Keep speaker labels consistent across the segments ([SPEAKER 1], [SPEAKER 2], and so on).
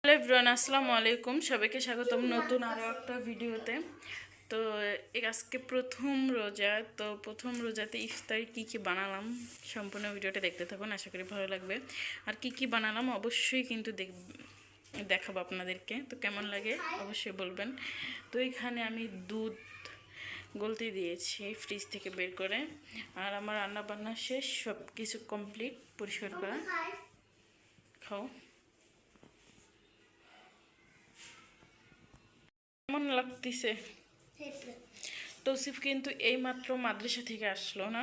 [SPEAKER 1] Hello everyone, আসসালামু আলাইকুম। সবাইকে স্বাগতম নতুন আরও একটা ভিডিওতে। তো আজকে প্রথম রোজা, তো প্রথম রোজাতে ইফতার কি বানালাম সম্পূর্ণ ভিডিওটা দেখতে থাকুন, আশা করি ভালো লাগবে। আর কি বানালাম অবশ্যই কিন্তু দেখাবো আপনাদেরকে। তো কেমন লাগে অবশ্যই বলবেন। তো এখানে আমি দুধ গলতে দিয়েছি ফ্রিজ থেকে বের করে, আর আমার রান্না বান্না শেষ, সব কিছু কমপ্লিট, পরিষ্কার করা। খাও, কেমন লাগতেছে? তৌসিফ কিন্তু এইমাত্র মাদ্রাসা থেকে আসলো না,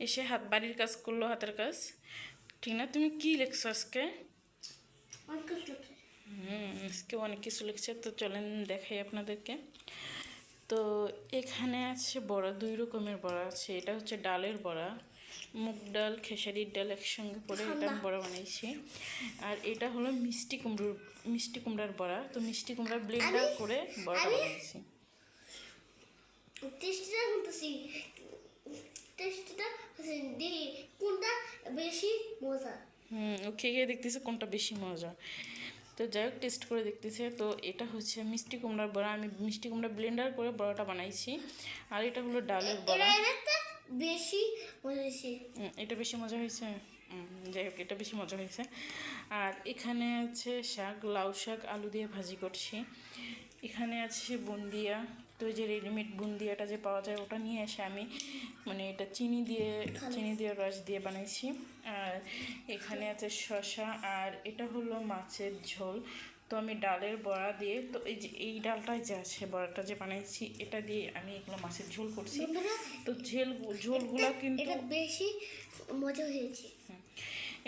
[SPEAKER 1] এসে বাড়ির কাজ করলো, হাতের কাজ। ঠিক না? তুমি কি লিখছো আজকে? আজকে অনেক কিছু লিখছে। তো চলেন দেখাই আপনাদেরকে। তো এখানে আছে বড়া, দুই রকমের বড়া আছে। এটা হচ্ছে ডালের বড়া, মুগ ডাল খেসারির ডাল একসঙ্গে করে এটা আমি বড়া বানাইছি। আর এটা হলো মিষ্টি কুমড়ার বড়া। তো মিষ্টি কুমড়া ব্লেন্ডার করে বড়াটা বানাইছি। ও খেয়ে দেখতেছে কোনটা বেশি মজা। তো যাই হোক, টেস্ট করে দেখতেছে। তো এটা হচ্ছে মিষ্টি কুমড়ার বড়া, আমি মিষ্টি কুমড়া ব্লেন্ডার করে বড়াটা বানাইছি। আর এটা হলো ডালের বড়া। এটা বেশি মজা হয়েছে। যাই হোক, এটা বেশি মজা হয়েছে। আর এখানে আছে শাক, লাউ শাক আলু দিয়ে ভাজি করছি। এখানে আছে বুন্দিয়া। তো যে রেডিমেড বুন্দিয়াটা যে পাওয়া যায় ওটা নিয়ে এসে আমি এটা চিনি দিয়ে রস দিয়ে বানাইছি। আর এখানে আছে শসা, আর এটা হলো মাছের ঝোল। তো আমি ডালের বড়া দিয়ে, তো এই ডালটাই যে আছে, বড়াটা যে বানাইছি এটা দিয়ে আমি এগুলো মাছের ঝোল করছি। তো ঝোলগুলো কিন্তু
[SPEAKER 2] বেশি মজা হয়েছে।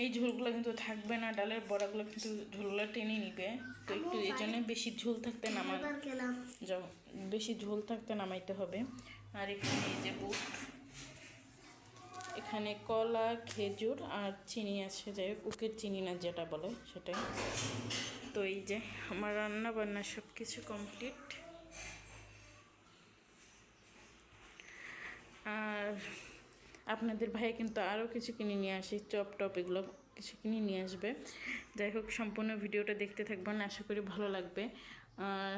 [SPEAKER 1] এই ঝোলগুলো কিন্তু থাকবে না, ডালের বড়াগুলো কিন্তু ঝোলগুলো টেনে নিবে। তো একটু এই জন্য বেশি ঝোল থাকতে বেশি ঝোল থাকতে নামাইতে হবে। আর এখানে এই যে বুট, এখানে কলা, খেজুর আর চিনি আছে। যাই হোক, উকের চিনি না যেটা বলে সেটাই। তো এই যে আমার রান্না বান্না সব কিছু কমপ্লিট। আর আপনাদের ভাই কিন্তু আরও কিছু কিনে নিয়ে আসে, চপ টপ এগুলো কিছু কিনে নিয়ে আসবে। যাই হোক, সম্পূর্ণ ভিডিওটা দেখতে থাকবেন, আশা করি ভালো লাগবে। আর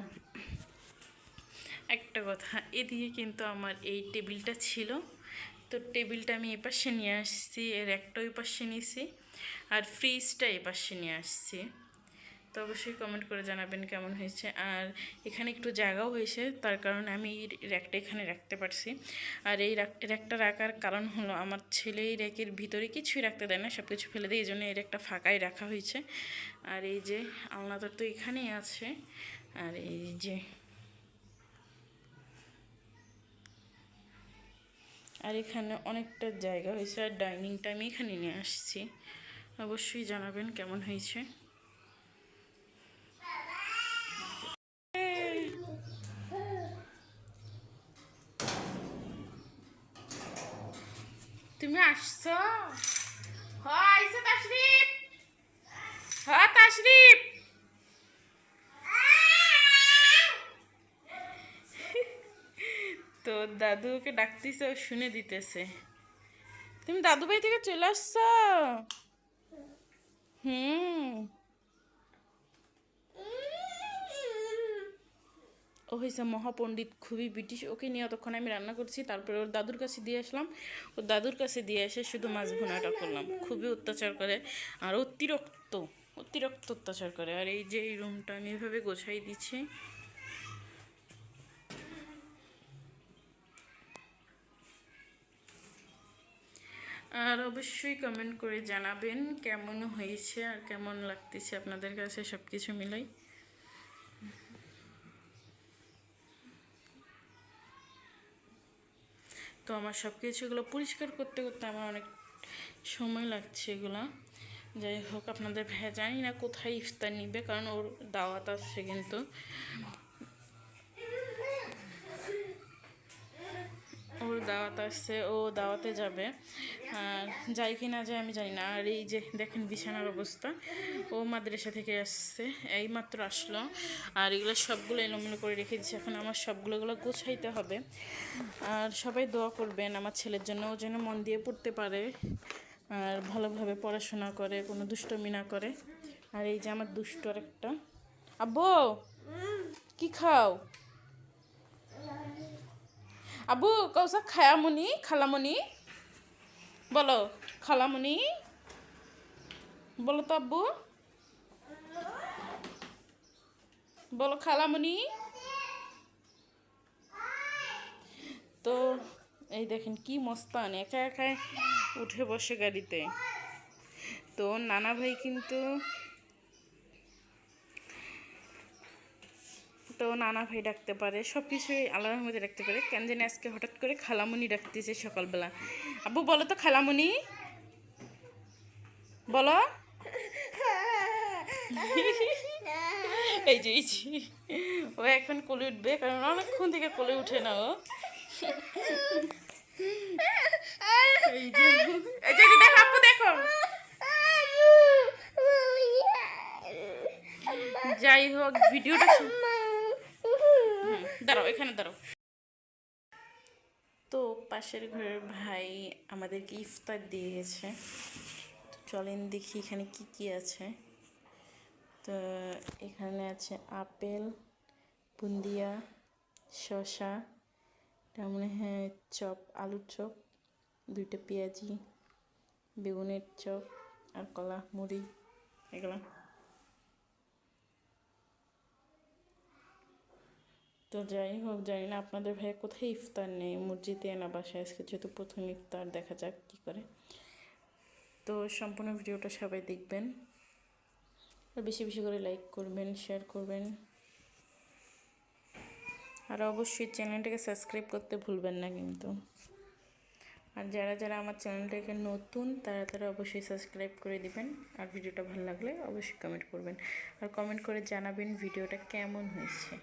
[SPEAKER 1] একটা কথা, এদিকে কিন্তু আমার এই টেবিলটা ছিল, তো টেবিলটা আমি এই পাশে নিয়ে আসছি, এর একটা ওই পাশে নিয়েছি, আর ফ্রিজটা এই পাশে নিয়ে আসছি। তো অবশ্যই কমেন্ট করে জানাবেন কেমন হয়েছে। আর এখানে একটু জায়গাও হয়েছে, তার কারণে আমি এই র্যাকটা এখানে রাখতে পারছি। আর এই র্যাকটা রাখার কারণ হলো আমার ছেলে এই র্যাকের ভিতরে কিছুই রাখতে দেয় না, সব কিছু ফেলে দেয়, এই জন্য এই র্যাকটা ফাঁকাই রাখা হয়েছে। আর এই যে আলনাটা তো এখানেই আছে। আর এই যে আর এখানে অনেকটা জায়গা হয়েছে। আর ডাইনিংটা আমি এখানে নিয়ে আসছি। অবশ্যই জানাবেন কেমন হয়েছে। তুমি আসছো? আইসো তাশরিফ, তাশরিফ। তো দাদুকে ডাকতেছে, ও শুনে দিতেছে। তুমি দাদু ভাই থেকে চলে আসছো? ও হয়েছে মহাপণ্ডিত, খুবই ব্রিটিশ। ওকে নিয়ে অতক্ষণ আমি রান্না করছি, তারপরে ওর দাদুর কাছে দিয়ে আসলাম। ওর দাদুর কাছে দিয়ে এসে শুধু মাছ ভুনাটা করলাম। খুবই অত্যাচার করে, আর অতিরিক্ত অত্যাচার করে। আর এই যে এই রুমটা আমি এভাবে গোছাই দিচ্ছি। আর অবশ্যই কমেন্ট করে জানাবেন কেমন হয়েছে আর কেমন লাগতেছে আপনাদের কাছে, সব কিছু মিলাই। তো আমার সব কিছুগুলো পরিষ্কার করতে করতে আমার অনেক সময় লাগছে এগুলো। যাই হোক, আপনাদের ভাই জানি না কোথায় ইফতার নিবে, কারণ ওর দাওয়াত আসছে, কিন্তু ওর দাওয়াত আসছে, ও দাওয়াতে যাবে। আর যাই কি না যায় আমি জানি না। আর এই যে দেখেন বিছানার অবস্থা, ও মাদ্রাসা থেকে আসছে, এইমাত্র আসলো। আর এগুলো সবগুলো এলোমেলো করে রেখে দিচ্ছে, এখন আমার সবগুলো গোছাইতে হবে। আর সবাই দোয়া করবেন আমার ছেলের জন্য, ও যেন মন দিয়ে পড়তে পারে আর ভালোভাবে পড়াশোনা করে, কোনো দুষ্টমি না করে। আর এই যে আমার দুষ্টু আর একটা আব্বু কি খাও আব্বু কৌসা খায়ামুনি খালামুনি বলো খালামুনি বলো তো আব্বু বলো খালামুনি তো এই দেখেন কি মস্তান একা একা উঠে বসে গাড়িতে তো নানা ভাই কিন্তু নানা ভাই ডাকতে পারে সব কিছুই আল্লাহর রহমতে ডাকতে পারে কেন জানি আজকে হঠাৎ করে খালামুনি ডাকতেছে সকালবেলা আব্বু বলো তো খালামুনি বলো এই যে ও এখন কোলে উঠবে কারণ অনেকক্ষণ থেকে কোলে উঠে না ও দেখো আপু দেখো যাই হোক ভিডিওটা দাঁড়াও এখানে দাঁড়াও তো পাশের ঘরের ভাই আমাদেরকে ইফতার দিয়ে গেছে চলেন দেখি এখানে কি কি আছে তো এখানে আছে আপেল বুন্দিয়া শসা তার মনে হয় চপ আলুর চপ 2টা পেঁয়াজি বেগুনের চপ আর কলা মুড়ি এগুলো তো যাই হোক জানি না আপনাদের ভাই কোথায় ইফতার নেই মসজিদে না বাসায় আজকে যেহেতু প্রথম ইফতার দেখা যাক কী করে তো সম্পূর্ণ ভিডিওটা সবাই দেখবেন আর বেশি বেশি করে লাইক করবেন শেয়ার করবেন আর অবশ্যই চ্যানেলটাকে সাবস্ক্রাইব করতে ভুলবেন না কিন্তু আর যারা যারা আমার চ্যানেলটাকে নতুন তারা অবশ্যই সাবস্ক্রাইব করে দিবেন আর ভিডিওটা ভালো লাগলে অবশ্যই কমেন্ট করবেন আর কমেন্ট করে জানাবেন ভিডিওটা কেমন হয়েছে